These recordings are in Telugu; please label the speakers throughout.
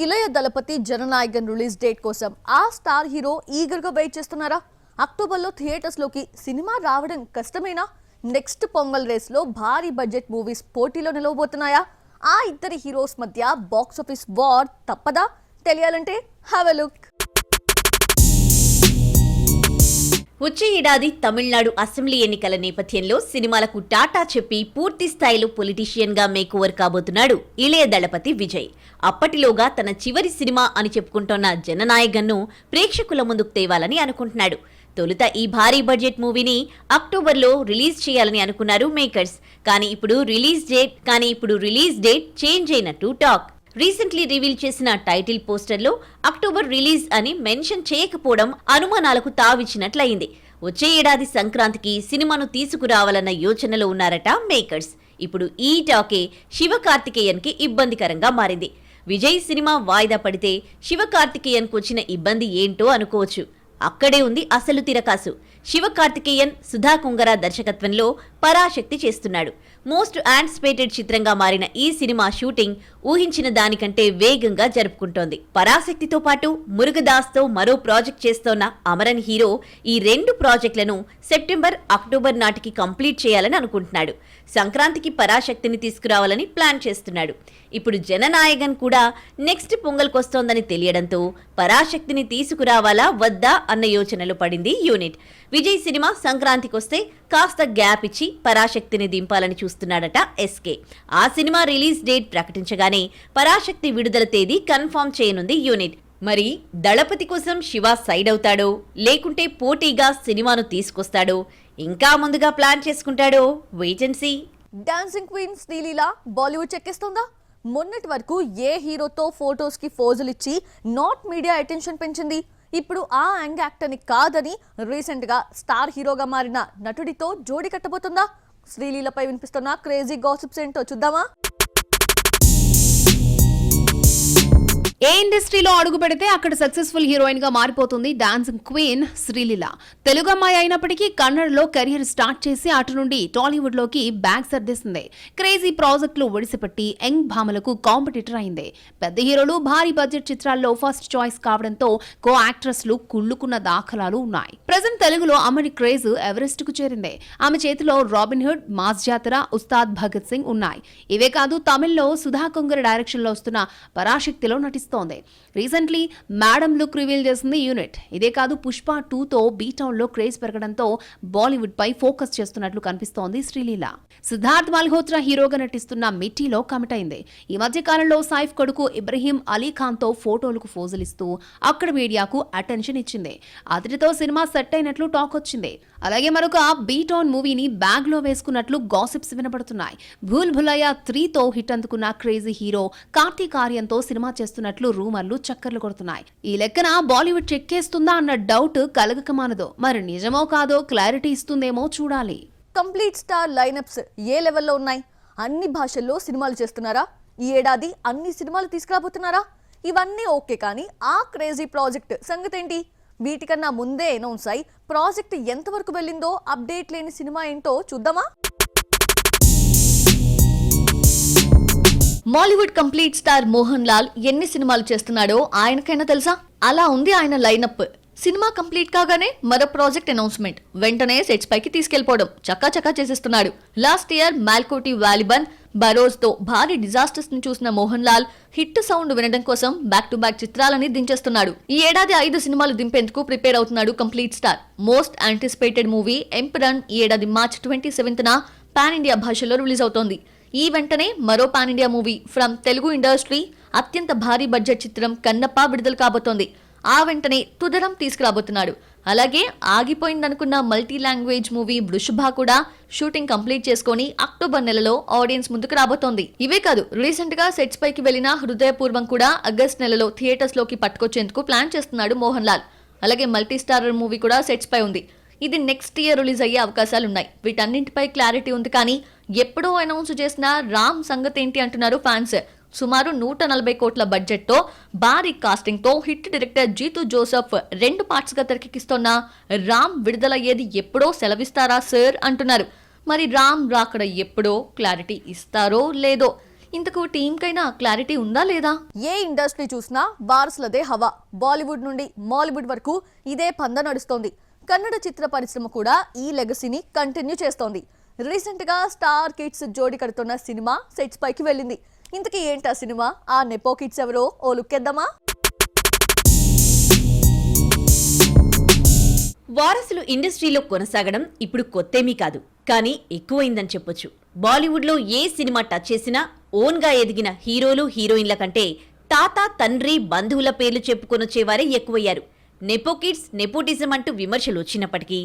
Speaker 1: ఇళయ దళపతి జననాయకన్ రిలీజ్ డేట్ కోసం ఆ స్టార్ హీరో ఈగర్ గా వెయిట్ చేస్తున్నారా? అక్టోబర్లో థియేటర్స్ లోకి సినిమా రావడం కష్టమేనా? నెక్స్ట్ పొంగల్ రేస్ లో భారీ బడ్జెట్ మూవీస్ పోటీలో నిలవబోతున్నాయా? ఆ ఇద్దరి హీరోస్ మధ్య బాక్స్ ఆఫీస్ వార్ తప్పదా? తెలియాలంటే హావ్ ఎ లుక్.
Speaker 2: వచ్చే ఏడాది తమిళనాడు అసెంబ్లీ ఎన్నికల నేపథ్యంలో సినిమాలకు టాటా చెప్పి పూర్తి స్థాయిలో పొలిటీషియన్ గా మేకోవర్ కాబోతున్నాడు ఇళయ దళపతి విజయ్. అప్పటిలోగా తన చివరి సినిమా అని చెప్పుకుంటోన్న జననాయకన్ను ప్రేక్షకుల ముందుకు తేవాలని అనుకుంటున్నాడు. తొలుత ఈ భారీ బడ్జెట్ మూవీని అక్టోబర్లో రిలీజ్ చేయాలని అనుకున్నారు మేకర్స్. కానీ ఇప్పుడు రిలీజ్ డేట్ చేంజ్ అయినట్టు టాక్. రీసెంట్లీ రివీల్ చేసిన టైటిల్ పోస్టర్లో అక్టోబర్ రిలీజ్ అని మెన్షన్ చేయకపోవడం అనుమానాలకు తావిచ్చినట్లయింది. వచ్చే ఏడాది సంక్రాంతికి సినిమాను తీసుకురావాలన్న యోచనలో ఉన్నారట మేకర్స్. ఇప్పుడు ఈ టాకే శివకార్తికేయన్ కి ఇబ్బందికరంగా మారింది. విజయ్ సినిమా వాయిదా పడితే శివకార్తికేయన్ కు వచ్చిన ఇబ్బంది ఏంటో అనుకోవచ్చు. అక్కడే ఉంది అసలు తిరకాసు. శివకార్తికేయన్ సుధా కుంగరా దర్శకత్వంలో పరాశక్తి చేస్తున్నాడు. మోస్ట్ యాంటిసిపేటెడ్ చిత్రంగా మారిన ఈ సినిమా షూటింగ్ ఊహించిన దానికంటే వేగంగా జరుపుకుంటోంది. పరాశక్తితో పాటు మురుగదాస్తో మరో ప్రాజెక్ట్ చేస్తోన్న అమరన్ హీరో ఈ రెండు ప్రాజెక్టులను సెప్టెంబర్, అక్టోబర్ నాటికి కంప్లీట్ చేయాలని అనుకుంటున్నాడు. సంక్రాంతికి పరాశక్తిని తీసుకురావాలని ప్లాన్ చేస్తున్నాడు. ఇప్పుడు జననాయకన్ కూడా నెక్స్ట్ పొంగల్కొస్తోందని తెలియడంతో పరాశక్తిని తీసుకురావాలా వద్దా అన్న యోచనలో పడింది యూనిట్. విజయ్ సినిమా సంక్రాంతికొస్తే కాస్త గ్యాప్ ఇచ్చి పరాశక్తిని దింపాలని చూస్తున్నాడట ఎస్కే. ఆ సినిమా రిలీజ్ డేట్ ప్రకటించగానే పరాశక్తి విడుదల తేదీ కన్ఫర్మ్ చేయనుంది యూనిట్. మరి దళపతి కోసం శివ సైడ్ అవుతాడో లేకుంటే పోటీగా సినిమాను తీసుకొస్తాడో ఇంకా ముందుగా ప్లాన్ చేసుకుంటాడో wait and see.
Speaker 1: Dancing queen Sreeleela Bollywood చెక్కేస్తోందా? మొన్నటి వరకు ఏ హీరోతో ఫోటోస్ కి ఫోజులు ఇచ్చి నాట్ మీడియా అటెన్షన్ పెంచింది. ఇప్పుడు ఆ యంగ్ యాక్టర్ని కాదని రీసెంట్ గా స్టార్ హీరోగా మారిన నటుడితో జోడి కట్టబోతుందా? శ్రీలీలపై వినిపిస్తున్న క్రేజీ గాసిప్స్ ఏంటో చూద్దామా?
Speaker 3: ఏ ఇండస్ట్రీలో అడుగు పెడితే అక్కడ సక్సెస్ఫుల్ హీరోయిన్ గా మారిపోతుంది డాన్సింగ్ క్వీన్ శ్రీలీల. తెలుగు అమ్మాయి అయినప్పటికీ కన్నడలో కెరియర్ స్టార్ట్ చేసి అటు నుండి టాలీవుడ్ లోకి బ్యాగ్ సర్దేసింది. క్రేజీ ప్రాజెక్టులు ఒడిసిపట్టి యంగ్ భామలకు కాంపిటీటర్ అయింది. పెద్ద హీరోలు భారీ బడ్జెట్ చిత్రాల్లో ఫస్ట్ చాయిస్ కావడంతో కో యాక్ట్రెస్లు కుళ్ళుకున్న దాఖలాలు ఉన్నాయి. ప్రజెంట్ తెలుగులో అమ్మడి క్రేజ్ ఎవరెస్ట్ కు చేరింది. ఆమె చేతిలో రాబిన్ హుడ్, మాస్ జాతర, ఉస్తాద్ భగత్ సింగ్ ఉన్నాయి. ఇవే కాదు తమిళ్లో సుధా కుంగర డైరెక్షన్ లో వస్తున్న పరాశక్తిలో నటిస్తుంది. రీసెంట్లీ మేడం లుక్ రివీల్ చేసింది యూనిట్. ఇదే కాదు పుష్ప 2తో బీటౌన్ లో క్రేజ్ పెరగడంతో బాలీవుడ్ పై ఫోకస్ చేస్తున్నట్లు కనిపిస్తోంది శ్రీలీల. సిద్ధార్థ్ మల్హోత్రా హీరోగా నటిస్తున్న మిట్టీలో కమిట్ అయింది. ఈ మధ్య కాలంలో సైఫ్ కొడుకు ఇబ్రహీం అలీ ఖాన్ తో ఫోటోలకు ఫోజులిస్తూ అక్కడ మీడియాకు అటెన్షన్ ఇచ్చింది. అతడితో సినిమా సెట్ అయినట్లు టాక్ వచ్చింది. అలాగే మరొక బీటౌన్ మూవీని బ్యాగ్ లో వేసుకున్నట్లు గాసిప్స్ వినపడుతున్నాయి. భూల్ భులయ్యా 3తో హిట్ అందుకున్న క్రేజీ హీరో కార్తీక్ ఆర్యన్తో సినిమా చేస్తున్నట్లు రూమర్లు చక్కర్లు కొడుతున్నాయి. ఈ లెక్కన బాలీవుడ్ చెక్కేస్తుందా అన్న డౌట్ కలగకమానదో. మరి నిజమో కాదో క్లారిటీ ఇస్తుందేమో చూడాలి.
Speaker 1: కంప్లీట్ స్టార్ లైనప్స్ ఏ లెవెల్లో ఉన్నాయి? అన్ని భాషల్లో సినిమాలు చేస్తున్నారా? ఈ ఏడాది అన్ని సినిమాలు తీసుకురాబోతున్నారా? ఇవన్నీ ఓకే, కానీ ఆ క్రేజీ ప్రాజెక్ట్ సంగతి ఏంటి? వీటికన్నా ముందే అనౌన్స్ అయి ప్రాజెక్ట్ ఎంతవరకు వెళ్ళిందో అప్డేట్ లేని సినిమా ఏంటో చూద్దామా? మాలీవుడ్ కంప్లీట్ స్టార్ మోహన్ లాల్ ఎన్ని సినిమాలు చేస్తున్నాడో ఆయనకైనా తెలుసా? అలా ఉంది ఆయన లైనప్. సినిమా కంప్లీట్ కాగానే మరో ప్రాజెక్ట్ అనౌన్స్మెంట్, వెంటనే సెట్స్ పైకి తీసుకెళ్లిపోవడం చక్కా చేసేస్తున్నాడు. లాస్ట్ ఇయర్ మాల్కోటి వాలిబన్ బరోజ్ తో భారీ డిజాస్టర్స్ ని చూసిన మోహన్ లాల్ హిట్ సౌండ్ వినడం కోసం బ్యాక్ టు బ్యాక్ చిత్రాలని దించేస్తున్నాడు. ఈ ఏడాది 5 సినిమాలు దింపేందుకు ప్రిపేర్ అవుతున్నాడు complete star. Most anticipated movie Empuraan ఈ ఏడాది మార్చ్ 27న పాన్ ఇండియా భాషలో రిలీజ్ అవుతోంది. ఈ వెంటనే మరో pan India movie from Telugu industry అత్యంత భారీ బడ్జెట్ చిత్రం కన్నప్ప విడుదల కాబోతోంది. ఆ వెంటనే తుదరం తీసుకురాబోతున్నాడు. అలాగే ఆగిపోయిందనుకున్న మల్టీ లాంగ్వేజ్ మూవీ వృషభ కూడా షూటింగ్ కంప్లీట్ చేసుకుని అక్టోబర్ నెలలో ఆడియన్స్ ముందుకు రాబోతోంది. ఇవే కాదు, రీసెంట్ గా సెట్స్ పైకి వెళ్లిన హృదయపూర్వం కూడా ఆగస్ట్ నెలలో థియేటర్స్ లోకి పట్టుకొచ్చేందుకు ప్లాన్ చేస్తున్నాడు మోహన్ లాల్. అలాగే మల్టీ స్టారర్ మూవీ కూడా సెట్స్ పై ఉంది. ఇది నెక్స్ట్ ఇయర్ రిలీజ్ అయ్యే అవకాశాలున్నాయి. వీటన్నింటిపై క్లారిటీ ఉంది, కానీ ఎప్పుడో అనౌన్స్ చేసిన రామ్ సంగతి ఏంటి అంటున్నారు ఫ్యాన్స్. సుమారు 140 కోట్ల బడ్జెట్ తో భారీ కాస్టింగ్ తో hit director Jitu Joseph 2 parts గా తెరకెక్కిస్తున్న రామ్ విడుదలయ్యేది ఎప్పుడో సెలవిస్తారా సార్ అంటున్నారు. మరి రామ్ రాకడ ఎప్పుడో క్లారిటీ ఇస్తారో లేదో. ఇంతకు టీంకైనా క్లారిటీ ఉందా లేదా? ఏ ఇండస్ట్రీ చూసినా వారసులదే హవా. బాలీవుడ్ నుండి మాలీవుడ్ వరకు ఇదే పంద నడుస్తోంది. కన్నడ చిత్ర పరిశ్రమ కూడా ఈ లెగసీని కంటిన్యూ చేస్తోంది. రీసెంట్ గా స్టార్ కిడ్స్ జోడి కడుతున్న సినిమా సెట్స్ పైకి వెళ్ళింది. ఇంతకీ ఏంటా సినిమా? ఆ నెపో కిడ్స్ ఎవరో ఓ లుక్కేద్దామా?
Speaker 2: వారసులు ఇండస్ట్రీలో కొనసాగడం ఇప్పుడు కొత్తేమీ కాదు, కానీ ఎక్కువైందని చెప్పొచ్చు. బాలీవుడ్లో ఏ సినిమా టచ్ చేసినా ఓన్గా ఎదిగిన హీరోలు హీరోయిన్ల కంటే తాత తండ్రి బంధువుల పేర్లు చెప్పుకొనొచ్చేవారే ఎక్కువయ్యారు. నెపో కిడ్స్ నెపోటిజం అంటూ విమర్శలు వచ్చినప్పటికీ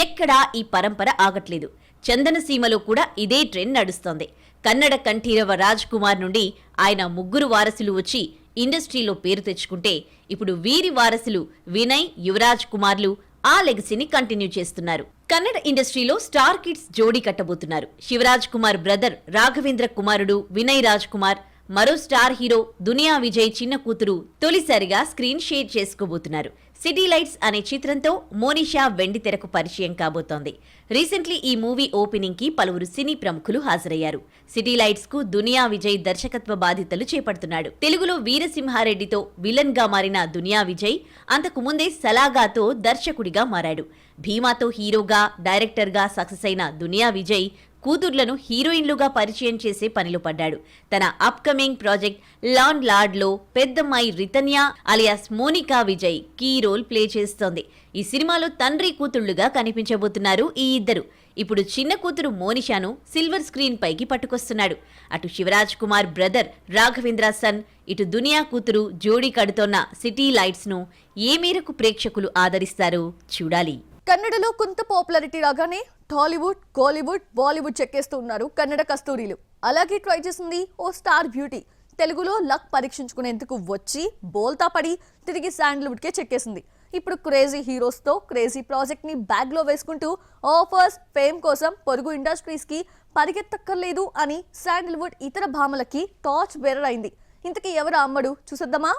Speaker 2: ఎక్కడా ఈ పరంపర ఆగట్లేదు. చందనసీమలో కూడా ఇదే ట్రెండ్ నడుస్తోంది. కన్నడ కంఠీరవ రాజ్ కుమార్ నుండి ఆయన ముగ్గురు వారసులు వచ్చి ఇండస్ట్రీలో పేరు తెచ్చుకుంటే ఇప్పుడు వీరి వారసులు వినయ్, యువరాజ్ కుమార్లు ఆ లెగసీని కంటిన్యూ చేస్తున్నారు. కన్నడ ఇండస్ట్రీలో స్టార్ కిడ్స్ జోడీ కట్టబోతున్నారు. శివరాజ్ కుమార్ బ్రదర్ రాఘవేంద్ర కుమారుడు వినయ్ రాజ్ కుమార్, మరో స్టార్ హీరో దునియా విజయ్ చిన్న కూతురు తొలిసారిగా స్క్రీన్ షేర్ చేసుకోబోతున్నారు. సిటీ లైట్స్ అనే చిత్రంతో మోనిషా వెండి తెరకు పరిచయం కాబోతోంది. రీసెంట్లీ ఈ మూవీ ఓపెనింగ్ కి పలువురు సినీ ప్రముఖులు హాజరయ్యారు. సిటీ లైట్స్ కు దునియా విజయ్ దర్శకత్వ బాధ్యతలు చేపడుతున్నాడు. తెలుగులో వీరసింహారెడ్డితో విలన్ గా మారిన దునియా విజయ్ అంతకు ముందే సలాగాతో దర్శకుడిగా మారాడు. భీమాతో హీరోగా, డైరెక్టర్ గా సక్సెస్ అయిన దునియా విజయ్ కూతుర్లను హీరోయిన్లుగా పరిచయం చేసే పనిలో పడ్డాడు. తన అప్కమింగ్ ప్రాజెక్ట్ లాండ్ లార్డ్లో పెద్దమ్మాయి Rithanya alias Monica Vijay key role play చేస్తోంది. ఈ సినిమాలో తండ్రి కూతుళ్లుగా కనిపించబోతున్నారు ఈ ఇద్దరు. ఇప్పుడు చిన్న కూతురు మోనిషాను సిల్వర్ స్క్రీన్ పైకి పట్టుకొస్తున్నాడు. అటు శివరాజ్ కుమార్ బ్రదర్ రాఘవేంద్ర సన్, ఇటు దునియా కూతురు జోడీ కడుతోన్న సిటీ లైట్స్ ను ఏ మేరకు ప్రేక్షకులు ఆదరిస్తారు చూడాలి.
Speaker 1: కన్నడలో కొంత పాపులారిటీ రాగానే టాలీవుడ్, కోలీవుడ్, బాలీవుడ్ చెక్కేస్తూ ఉన్నారు కన్నడ కస్తూరీలు. అలాగే ట్రై చేసింది ఓ స్టార్ బ్యూటీ. తెలుగులో లక్ పరీక్షించుకునేందుకు వచ్చి బోల్తా పడి తిరిగి శాండల్వుడ్కే చెక్కేసింది. ఇప్పుడు క్రేజీ హీరోస్తో క్రేజీ ప్రాజెక్ట్ని బ్యాగ్లో వేసుకుంటూ ఆఫర్స్, ఫేమ్ కోసం పొరుగు ఇండస్ట్రీస్కి పరిగెత్తక్కర్లేదు అని శాండల్వుడ్ ఇతర భామలకి టార్చ్ బేరర్ అయింది. ఇంతకీ ఎవరు అమ్మడు చూసేద్దామా?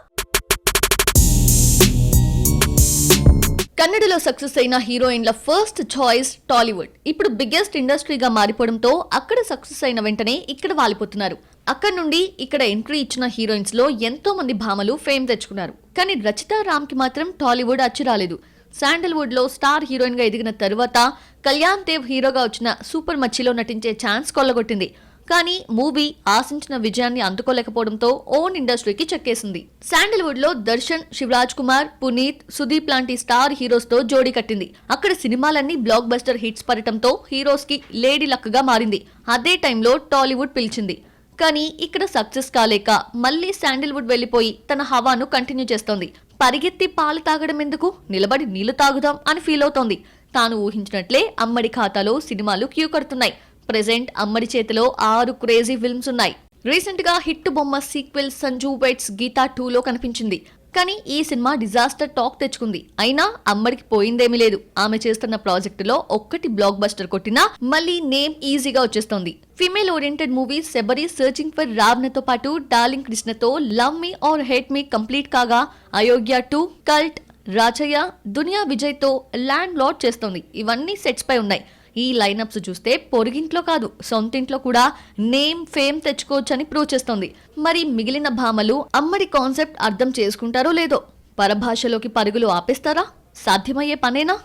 Speaker 1: కన్నడలో సక్సెస్ అయిన హీరోయిన్ల ఫస్ట్ చాయిస్ టాలీవుడ్. ఇప్పుడు బిగ్గెస్ట్ ఇండస్ట్రీగా మారిపోవడంతో అక్కడ సక్సెస్ అయిన వెంటనే ఇక్కడ వాలిపోతున్నారు. అక్కడ నుండి ఇక్కడ ఎంట్రీ ఇచ్చిన హీరోయిన్స్ లో ఎంతో మంది భామలు ఫేమ్ తెచ్చుకున్నారు. కానీ రచితా రామ్ కి మాత్రం టాలీవుడ్ అచ్చి రాలేదు. శాండల్వుడ్ లో స్టార్ హీరోయిన్ గా ఎదిగిన తరువాత కళ్యాణ్ దేవ్ హీరోగా వచ్చిన సూపర్ మచ్చిలో నటించే ఛాన్స్ కొల్లగొట్టింది. కానీ మూవీ ఆశించిన విజయాన్ని అందుకోలేకపోవడంతో ఓన్ ఇండస్ట్రీకి చెక్కేసింది. శాండల్వుడ్ లో దర్శన్, శివరాజ్ కుమార్, పునీత్, సుదీప్ లాంటి స్టార్ హీరోస్ తో జోడీ కట్టింది. అక్కడ సినిమాలన్నీ బ్లాక్ బస్టర్ హిట్స్ పడటంతో హీరోస్ కి లేడీ లక్ గా మారింది. అదే టైంలో టాలీవుడ్ పిలిచింది. కానీ ఇక్కడ సక్సెస్ కాలేక మళ్లీ శాండల్వుడ్ వెళ్లిపోయి తన హవాను కంటిన్యూ చేస్తోంది. పరిగెత్తి పాలు తాగడం ఎందుకు, నిలబడి నీళ్లు తాగుదాం అని ఫీల్ అవుతోంది. తాను ఊహించినట్లే అమ్మడి ఖాతాలో సినిమాలు క్యూ కడుతున్నాయి. ప్రెజెంట్ అమ్మడి చేతిలో 6 క్రేజీ ఫిల్మ్స్ ఉన్నాయి. రీసెంట్ గా హిట్ బొమ్మ సీక్వెల్ సంజు వెట్స్ గీతా 2లో కనిపించింది. కానీ ఈ సినిమా డిజాస్టర్ టాక్ తెచ్చుకుంది. అయినా అమ్మడికి పోయిందేమీ లేదు. ఆమె చేస్తున్న ప్రాజెక్టులో ఒక్కటి బ్లాక్ బస్టర్ కొట్టినా మళ్ళీ నేమ్ ఈజీగా వచ్చేస్తోంది. Female oriented movie Sabari, searching for రావ్నతో పాటు డార్లింగ్ కృష్ణతో love me or hate me complete కాగా అయోగ్య 2, కల్ట్, రాచయ్య, దునియా విజయ్ తో ల్యాండ్ లార్డ్ చేస్తోంది. ఇవన్నీ సెట్స్ పై ఉన్నాయి. ఈ లైనప్స్ చూస్తే పొరుగింట్లో కాదు సొంతింట్లో కూడా నేమ్, ఫేమ్ తెచ్చుకోవచ్చని ప్రూవ్ చేస్తోంది. మరి మిగిలిన భామలు అమ్మడి కాన్సెప్ట్ అర్థం చేసుకుంటారో లేదో, పరభాషలోకి పరుగులు ఆపేస్తారా? సాధ్యమయ్యే పనేనా?